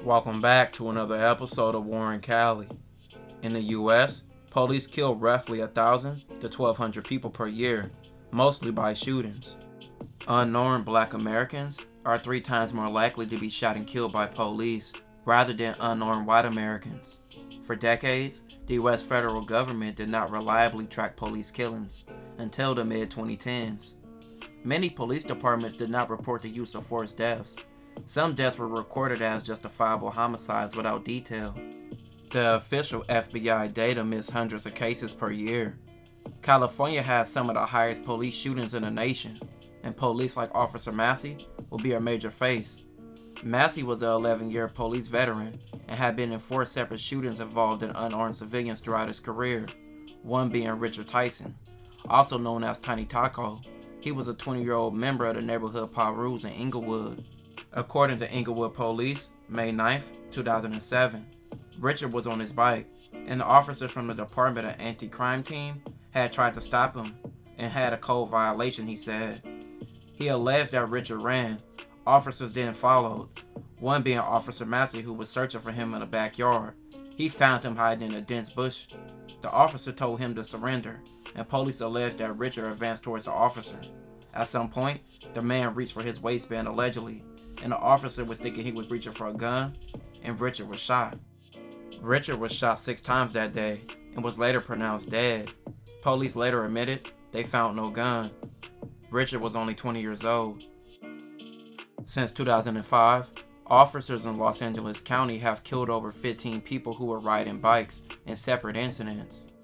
Welcome back to another episode of Warren Cali. In the US, police kill roughly 1,000 to 1,200 people per year, mostly by shootings. Unarmed black Americans are 3 times more likely to be shot and killed by police rather than unarmed white Americans. For decades, the US federal government did not reliably track police killings until the mid-2010s. Many police departments did not report the use of forced deaths. Some deaths were recorded as justifiable homicides without detail. The official FBI data missed hundreds of cases per year. California has some of the highest police shootings in the nation, and police like Officer Massey will be a major face. Massey was an 11-year police veteran and had been in 4 separate shootings involved in unarmed civilians throughout his career, one being Richard Tyson, also known as Tiny Taco. He was a 20-year-old member of the neighborhood Paros in Inglewood. According to Inglewood police, May 9, 2007, Richard was on his bike, and the officers from the Department of Anti-Crime team had tried to stop him and had a code violation, he said. He alleged that Richard ran. Officers then followed, one being Officer Massey, who was searching for him in the backyard. He found him hiding in a dense bush. The officer told him to surrender, and police alleged that Richard advanced towards the officer. At some point, the man reached for his waistband allegedly, and the officer was thinking he was reaching for a gun, and Richard was shot. Richard was shot 6 times that day and was later pronounced dead. Police later admitted they found no gun. Richard was only 20 years old. Since 2005, officers in Los Angeles County have killed over 15 people who were riding bikes in separate incidents.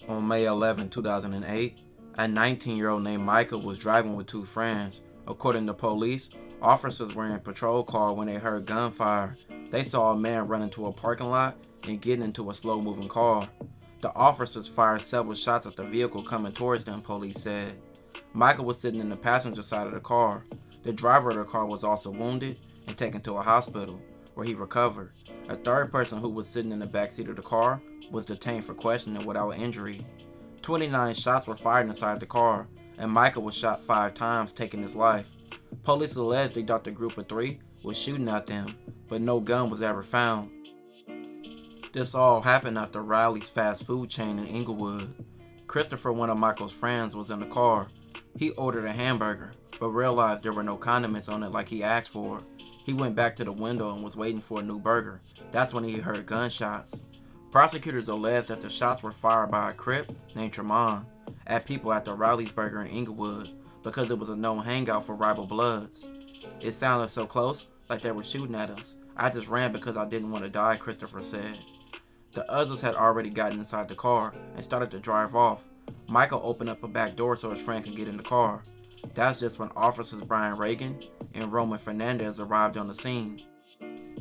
On May 11, 2008, a 19-year-old named Michael was driving with 2 friends. According to police, officers were in a patrol car when they heard gunfire. They saw a man run into a parking lot and get into a slow-moving car. The officers fired several shots at the vehicle coming towards them, police said. Michael was sitting in the passenger side of the car. The driver of the car was also wounded and taken to a hospital, where he recovered. A third person who was sitting in the backseat of the car was detained for questioning without injury. 29 shots were fired inside the car, and Michael was shot 5 times, taking his life. Police alleged they thought the group of 3 was shooting at them, but no gun was ever found. This all happened after Riley's fast food chain in Inglewood. Christopher, one of Michael's friends, was in the car. He ordered a hamburger, but realized there were no condiments on it like he asked for. He went back to the window and was waiting for a new burger. That's when he heard gunshots. Prosecutors alleged that the shots were fired by a Crip named Traman at people at the Riley's Burger in Inglewood because it was a known hangout for rival bloods. It sounded so close, like they were shooting at us. I just ran because I didn't want to die, Christopher said. The others had already gotten inside the car and started to drive off. Michael opened up a back door so his friend could get in the car. That's just when officers Brian Reagan and Roman Fernandez arrived on the scene.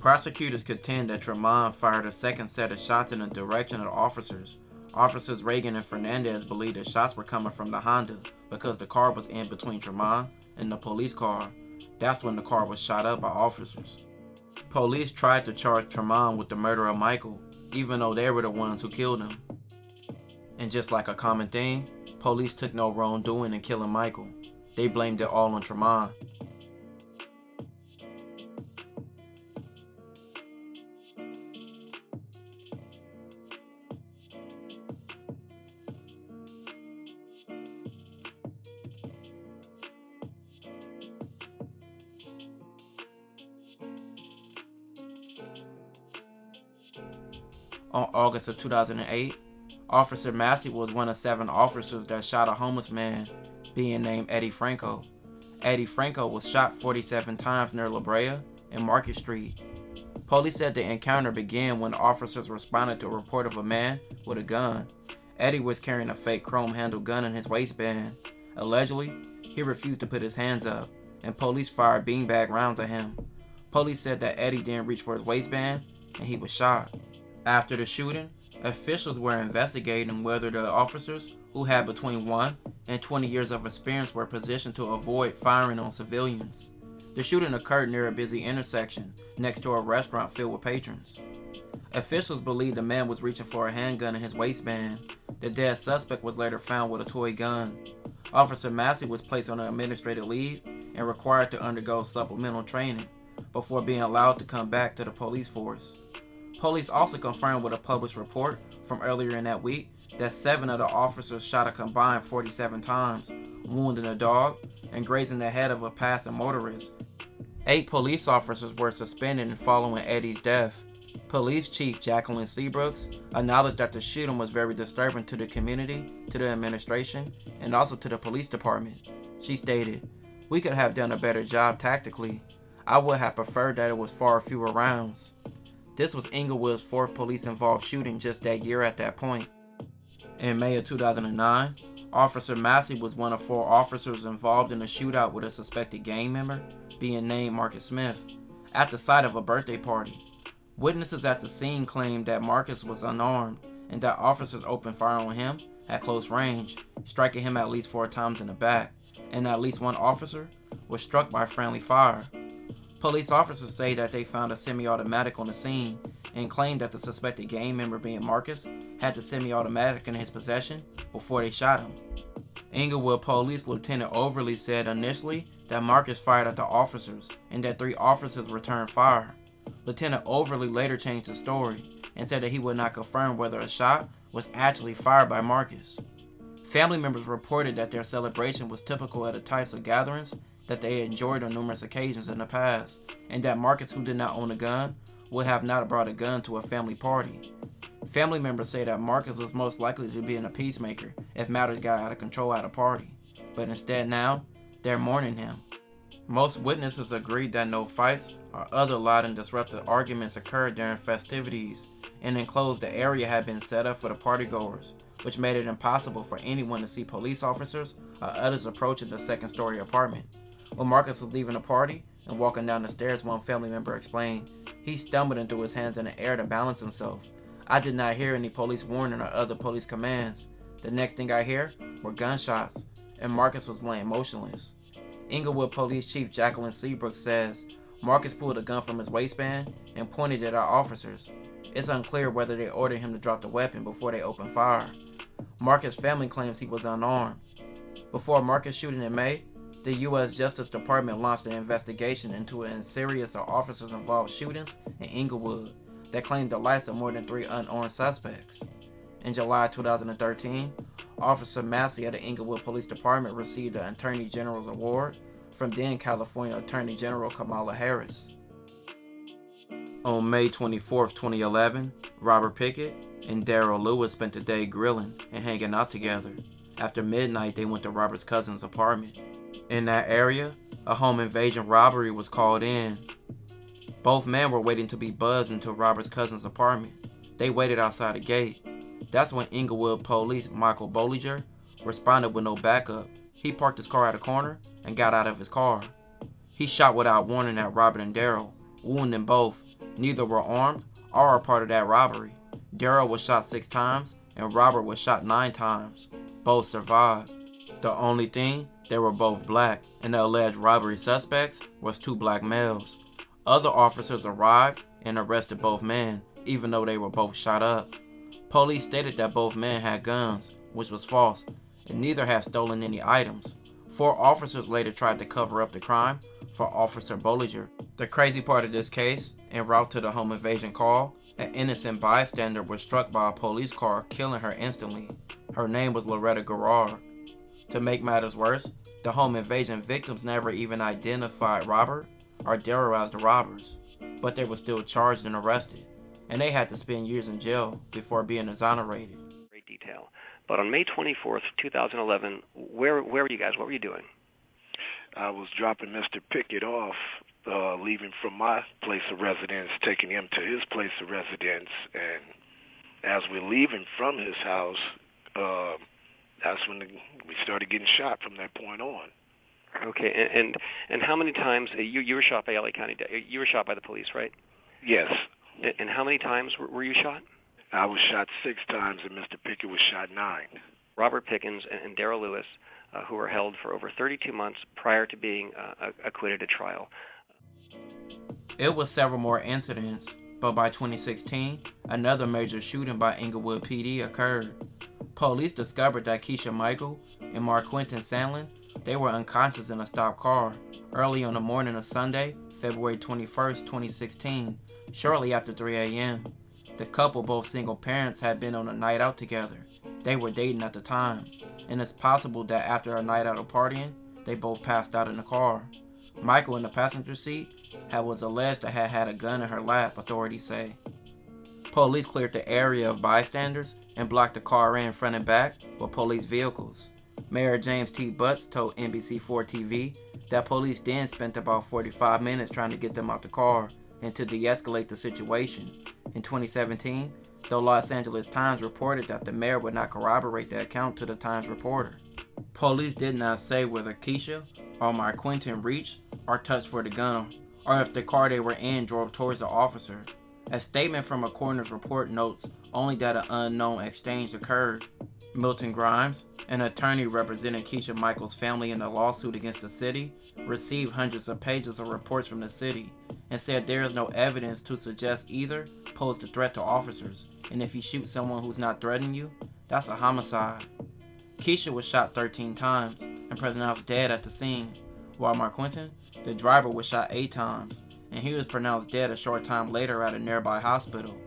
Prosecutors contend that Traman fired a second set of shots in the direction of the officers. Officers Reagan and Fernandez believed the shots were coming from the Honda because the car was in between Traman and the police car. That's when the car was shot up by officers. Police tried to charge Traman with the murder of Michael, even though they were the ones who killed him. And just like a common theme, police took no wrongdoing in killing Michael. They blamed it all on Traman. On August of 2008, Officer Massey was one of 7 officers that shot a homeless man being named Eddie Franco. Eddie Franco was shot 47 times near La Brea and Market Street. Police said the encounter began when officers responded to a report of a man with a gun. Eddie was carrying a fake chrome-handled gun in his waistband. Allegedly, he refused to put his hands up, and police fired beanbag rounds at him. Police said that Eddie didn't reach for his waistband, and he was shot. After the shooting, officials were investigating whether the officers, who had between 1 and 20 years of experience, were positioned to avoid firing on civilians. The shooting occurred near a busy intersection next to a restaurant filled with patrons. Officials believe the man was reaching for a handgun in his waistband. The dead suspect was later found with a toy gun. Officer Massey was placed on an administrative leave and required to undergo supplemental training. before being allowed to come back to the police force. Police also confirmed with a published report from earlier in that week that 7 of the officers shot a combined 47 times, wounding a dog and grazing the head of a passing motorist. 8 police officers were suspended following Eddie's death. Police Chief Jacqueline Seabrooks acknowledged that the shooting was very disturbing to the community, to the administration, and also to the police department. She stated, "We could have done a better job tactically. I would have preferred that it was far fewer rounds." This was Inglewood's 4th police-involved shooting just that year at that point. In May of 2009, Officer Massey was one of 4 officers involved in a shootout with a suspected gang member, being named Marcus Smith, at the site of a birthday party. Witnesses at the scene claimed that Marcus was unarmed and that officers opened fire on him at close range, striking him at least 4 times in the back, and at least 1 officer was struck by friendly fire. Police officers say that they found a semi-automatic on the scene and claimed that the suspected gang member, being Marcus, had the semi-automatic in his possession before they shot him. Inglewood Police Lieutenant Overly said initially that Marcus fired at the officers and that 3 officers returned fire. Lieutenant Overly later changed the story and said that he would not confirm whether a shot was actually fired by Marcus. Family members reported that their celebration was typical of the types of gatherings that they had enjoyed on numerous occasions in the past, and that Marcus, who did not own a gun, would have not brought a gun to a family party. Family members say that Marcus was most likely to be a peacemaker if matters got out of control at a party, but instead now, they're mourning him. Most witnesses agreed that no fights or other loud and disruptive arguments occurred during festivities, and enclosed the area had been set up for the partygoers, which made it impossible for anyone to see police officers or others approaching the second-story apartment. When Marcus was leaving the party and walking down the stairs, one family member explained, "He stumbled and threw his hands in the air to balance himself. I did not hear any police warning or other police commands. The next thing I hear were gunshots, and Marcus was laying motionless." Inglewood Police Chief Jacqueline Seabrooks says Marcus pulled a gun from his waistband and pointed it at officers. It's unclear whether they ordered him to drop the weapon before they opened fire. Marcus' family claims he was unarmed. Before Marcus' shooting in May, the U.S. Justice Department launched an investigation into a series of officers-involved shootings in Inglewood that claimed the lives of more than 3 unarmed suspects. In July 2013, Officer Massey of the Inglewood Police Department received the Attorney General's Award from then California Attorney General Kamala Harris. On May 24, 2011, Robert Pickett and Daryl Lewis spent the day grilling and hanging out together. After midnight, they went to Robert's cousin's apartment. In that area, a home invasion robbery was called in. Both men were waiting to be buzzed into Robert's cousin's apartment. They waited outside the gate. That's when Inglewood Police Michael Bollinger responded with no backup. He parked his car at a corner and got out of his car. He shot without warning at Robert and Daryl, wounding them both. Neither were armed or a part of that robbery. Daryl was shot 6 times and Robert was shot 9 times. Both survived. The only thing, they were both black, and the alleged robbery suspects was 2 black males. Other officers arrived and arrested both men, even though they were both shot up. Police stated that both men had guns, which was false, and neither had stolen any items. 4 officers later tried to cover up the crime for Officer Bollinger. The crazy part of this case, en route to the home invasion call, an innocent bystander was struck by a police car, killing her instantly. Her name was Loretta Garrard. To make matters worse, the home invasion victims never even identified Robert or Daryl as the robbers, but they were still charged and arrested, and they had to spend years in jail before being exonerated. Great detail. But on May 24th, 2011, where were you guys? What were you doing? I was dropping Mr. Pickett off, leaving from my place of residence, taking him to his place of residence, and as we're leaving from his house, that's when we started getting shot from that point on. Okay, and how many times you were shot by LA County? You were shot by the police, right? Yes. And how many times were you shot? I was shot 6 times, and Mr. Pickett was shot 9. Robert Pickkins and Daryl Lewis, who were held for over 32 months prior to being acquitted at trial. It was several more incidents, but by 2016, another major shooting by Inglewood PD occurred. Police discovered that Kesha Michael and Quinton Sandlin, they were unconscious in a stopped car early on the morning of Sunday, February 21st, 2016, shortly after 3 a.m. The couple, both single parents, had been on a night out together. They were dating at the time, and it's possible that after a night out of partying, they both passed out in the car. Michael, in the passenger seat, was alleged to have had a gun in her lap, authorities say. Police cleared the area of bystanders and blocked the car in front and back with police vehicles. Mayor James T. Butts told NBC4 TV that police then spent about 45 minutes trying to get them out the car and to de-escalate the situation. In 2017, the Los Angeles Times reported that the mayor would not corroborate the account to the Times reporter. Police did not say whether Kesha or Quinton reached or touched for the gun, or if the car they were in drove towards the officer. A statement from a coroner's report notes only that an unknown exchange occurred. Milton Grimes, an attorney representing Kesha Michael's family in a lawsuit against the city, received hundreds of pages of reports from the city and said there is no evidence to suggest either posed a threat to officers, and if you shoot someone who's not threatening you, that's a homicide. Kesha was shot 13 times and pronounced dead at the scene, while Quinton, the driver, was shot 8 times, and he was pronounced dead a short time later at a nearby hospital.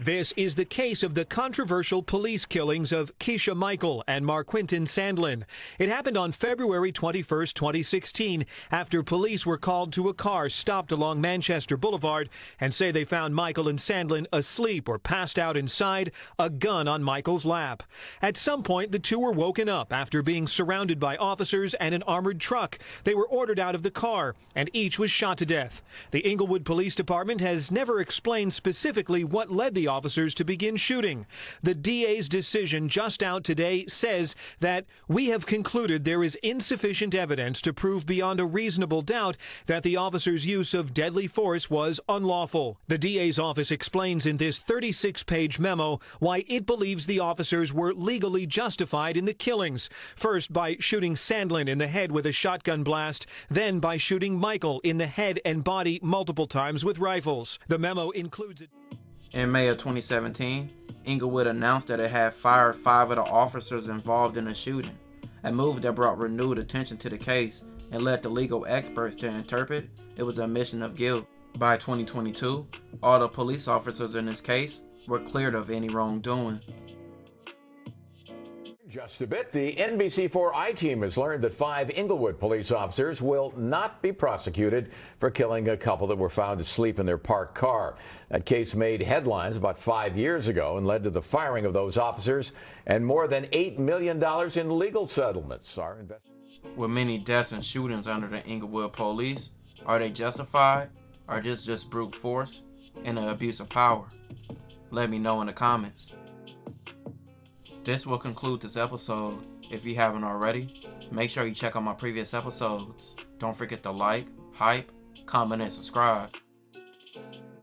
This is the case of the controversial police killings of Kesha Michael and Quinton Sandlin. It happened on February 21st, 2016, after police were called to a car stopped along Manchester Boulevard and say they found Michael and Sandlin asleep or passed out inside, a gun on Michael's lap. At some point, the two were woken up after being surrounded by officers and an armored truck. They were ordered out of the car, and each was shot to death. The Inglewood Police Department has never explained specifically what led the officers to begin shooting. The DA's decision just out today says that we have concluded there is insufficient evidence to prove beyond a reasonable doubt that the officers' use of deadly force was unlawful. The DA's office explains in this 36-page memo why it believes the officers were legally justified in the killings. First, by shooting Sandlin in the head with a shotgun blast, then by shooting Michael in the head and body multiple times with rifles. The memo includes it. In May of 2017, Inglewood announced that it had fired 5 of the officers involved in the shooting, a move that brought renewed attention to the case and led the legal experts to interpret it was a admission of guilt. By 2022, all the police officers in this case were cleared of any wrongdoing. Just a bit, the NBC4 I-Team has learned that 5 Inglewood police officers will not be prosecuted for killing a couple that were found asleep in their parked car. That case made headlines about 5 years ago and led to the firing of those officers and more than $8 million in legal settlements. With many deaths and shootings under the Inglewood police, are they justified, or is this just brute force and an abuse of power? Let me know in the comments. This will conclude this episode. If you haven't already, make sure you check out my previous episodes. Don't forget to like, hype, comment, and subscribe.